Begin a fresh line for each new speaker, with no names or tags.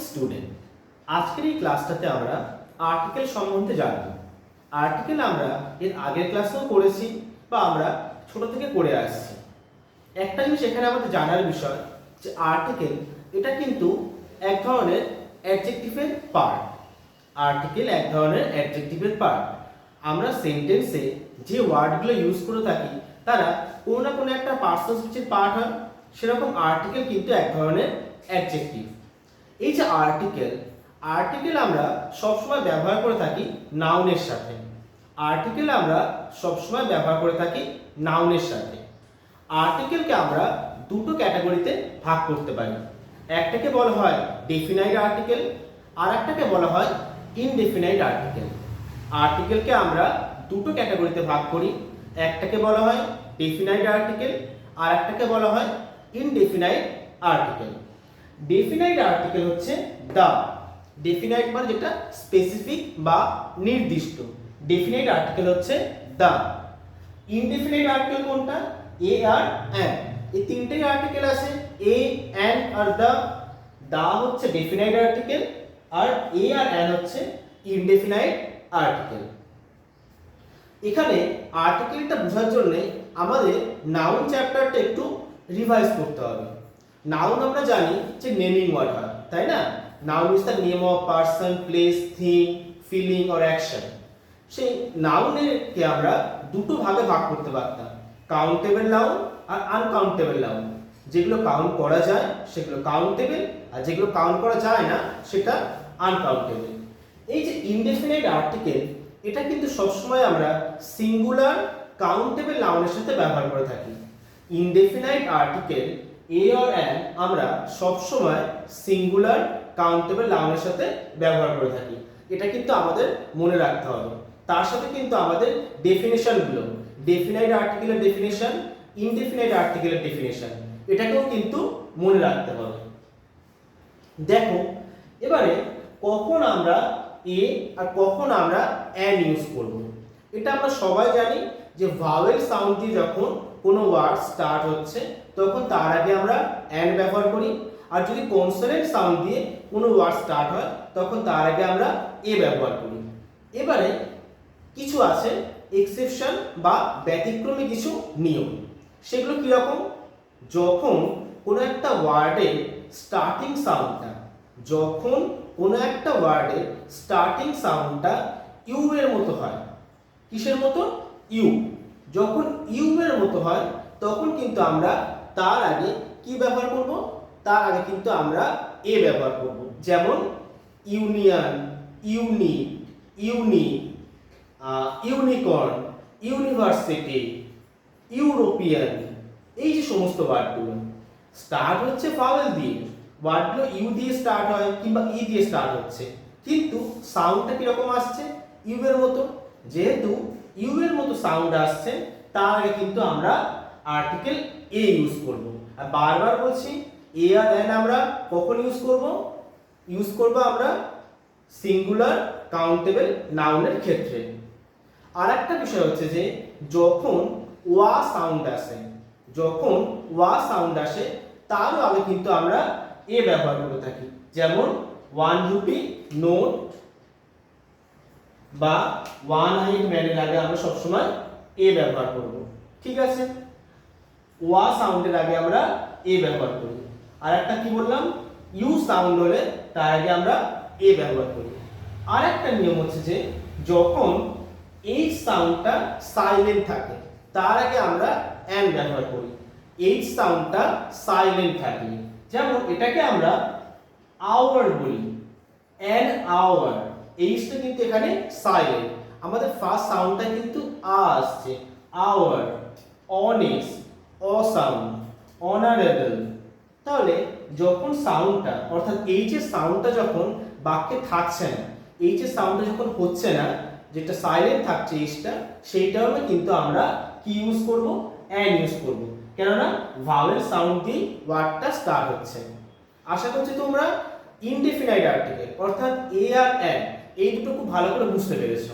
Student, আজকের এই ক্লাসটাতে আমরা আর্টিকেল সম্বন্ধে জানব। আর্টিকেল আমরা এর আগের ক্লাসেও পড়েছি বা আমরা ছোট থেকে পড়ে আসছি। একটা জিনিস এখানে আমাদের জানার বিষয় যে আর্টিকেল এটা কিন্তু এক ধরনের অ্যাডজেক্টিভের পার্ট। আর্টিকেল এক ধরনের অ্যাডজেক্টিভের পার্ট। আমরা সেন্টেন্সে যে ওয়ার্ডগুলো ইউজ করে থাকি তারা কোনো না কোনো একটা পার্সন স্পিচের পার্ট হয়, সেরকম আর্টিকেল কিন্তু এক ধরনের অ্যাডজেক্টিভ। এই যে আর্টিকেল আমরা সবসময় ব্যবহার করে থাকি নাউনের সাথে। আর্টিকেল আমরা সবসময় ব্যবহার করে থাকি নাউনের সাথে। আর্টিকেলকে আমরা দুটো ক্যাটাগরিতে ভাগ করতে পারি। একটাকে বলা হয় ডেফিনাইট আর্টিকেল, আর একটাকে বলা হয় ইনডেফিনাইট আর্টিকেল। আর্টিকেলকে আমরা দুটো ক্যাটাগরিতে ভাগ করি, একটাকে বলা হয় ডেফিনাইট আর্টিকেল, আর একটাকে বলা হয় ইনডেফিনাইট আর্টিকেল। ডেফিনাইট আর্টিকেল হচ্ছে দা। ডেফিনাইট মানে যেটা স্পেসিফিক বা নির্দিষ্ট, ডেফিনাইট আর্টিকেল হচ্ছে দা। ইনডেফিনাইট আর্টিকেল কোনটা? এ আর অ্যান, এই তিনটেই আর্টিকেল আছে, a an R the. The হচ্ছে ডেফিনাইট আর্টিকেল আর এ আর অ্যান হচ্ছে ইনডেফিনাইট আর্টিকেল। এখানে আর্টিকেলটা বোঝার জন্য আমাদের নাউন চ্যাপ্টারটা একটু রিভাইজ করতে হবে। নাউন আমরা জানি যে নেমিং ওয়ার্ড হয়, তাই না? Noun is the name of person, place, thing, feeling or action. সেই নাউনকে আমরা দুটো ভাগে ভাগ করতে পারতাম, কাউন্টেবল নাউন আর আনকাউন্টেবল নাউন। যেগুলো কাউন্ট করা যায় সেগুলো কাউন্টেবল, আর যেগুলো কাউন্ট করা যায় না সেটা আনকাউন্টেবল। এই যে ইনডেফিনাইট আর্টিকেল, এটা কিন্তু সবসময় আমরা সিঙ্গুলার কাউন্টেবল নাউনের সাথে ব্যবহার করে থাকি। Indefinite article a or an আমরা সবসময় সিঙ্গুলার কাউন্টেবল নাউনের সাথে ব্যবহার করে থাকি। এটা কিন্তু আমাদের মনে রাখতে হবে। তার সাথে কিন্তু আমাদের ডেফিনেশনগুলো, ডেফিনাইট আর্টিকেলের ডেফিনেশন, ইনডেফিনাইট আর্টিকেলের ডেফিনেশন, এটাকেও কিন্তু মনে রাখতে হবে। দেখো এবারে কখন আমরা এ আর কখন আমরা অ্যান ইউজ করব। এটা আমরা সবাই জানি যে ভাওয়েল সাউন্ড দিয়ে যখন কোনো ওয়ার্ড স্টার্ট হচ্ছে তখন তার আগে আমরা অ্যান ব্যবহার করি, আর যদি কনসোনেন্ট সাউন্ড দিয়ে কোনো ওয়ার্ড স্টার্ট হয় তখন তার আগে আমরা এ ব্যবহার করি। এবারে কিছু আছে এক্সেপশন বা ব্যতিক্রমী কিছু নিয়ম। সেগুলো কীরকম? যখন কোনো একটা ওয়ার্ডের স্টার্টিং সাউন্ডটা, যখন কোনো একটা ওয়ার্ডের স্টার্টিং সাউন্ডটা ইউ এর মতো হয়। কিসের মতো? ইউ। যখন ইউ এর মতো হয় তখন কিন্তু আমরা তার আগে কি ব্যবহার করব? তার আগে কিন্তু আমরা এ ব্যবহার করব। যেমন union, unit, unique, unicorn, university, European, এই যে সমস্ত ওয়ার্ডগুলো স্টার্ট হচ্ছে ভাওয়েল দিয়ে, ওয়ার্ডগুলো ইউ দিয়ে স্টার্ট হয় কিংবা ই দিয়ে স্টার্ট হচ্ছে, কিন্তু সাউন্ডটা কিরকম আসছে? ইউ এর মতো। যেহেতু ইউ এর মতো সাউন্ড আসছে তার আগে কিন্তু আমরা আর্টিকেল এ ইউজ করব। আর বারবার বলছি, এ আর অ্যান আমরা কখন ইউজ করব? ইউজ করব আমরা সিঙ্গুলার কাউন্টেবল নাউনের ক্ষেত্রে। আর একটা বিষয় হচ্ছে যে যখন ওয়া সাউন্ড আসে, যখন ওয়া সাউন্ড আসে তারও আগে কিন্তু আমরা এ ব্যবহার করে থাকি। যেমন 1 রুপি নোট বা 1 আইড ম্যানের আগে আমরা সবসময় এ ব্যবহার করব। ঠিক আছে? ওয়া সাউন্ডের আগে আমরা এ ব্যবহার করি। আর একটা কি বললাম? ইউ সাউন্ড হলে তার আগে আমরা এ ব্যবহার করি। আর একটা নিয়ম হচ্ছে যে যখন এইচ সাউন্ডটা সাইলেন্ট থাকে তার আগে আমরা অ্যান ব্যবহার করি। এইচ সাউন্ডটা সাইলেন্ট থাকে, যেমন এটাকে আমরা আওয়ার বলি, অ্যান আওয়ার। এইচটা কিন্তু এখানে সাইলেন্ট, আমাদের ফার্স্ট সাউন্ডটা কিন্তু আ আসছে। আওয়ার, অনেস্ট, অসাউন্ড, অনারেবল। তাহলে যখন সাউন্ডটা অর্থাৎ এইচ এর সাউন্ডটা যখন বাক্যে থাকছে না, এইচ এর সাউন্ডটা যখন হচ্ছে না, যেটা সাইলেন্ট থাকছে এইচটা, সেইটা হলে কিন্তু আমরা কি ইউজ করব? অ্যান ইউজ করব। কেননা ভাওয়েল সাউন্ড দিয়ে ওয়ার্ডটা স্টার্ট হচ্ছে। আশা করছি তোমরা ইনডেফিনাইট আর্টিকেল অর্থাৎ এ আর অ্যান এই দুটো খুব ভালো করে বুঝতে পেরেছো।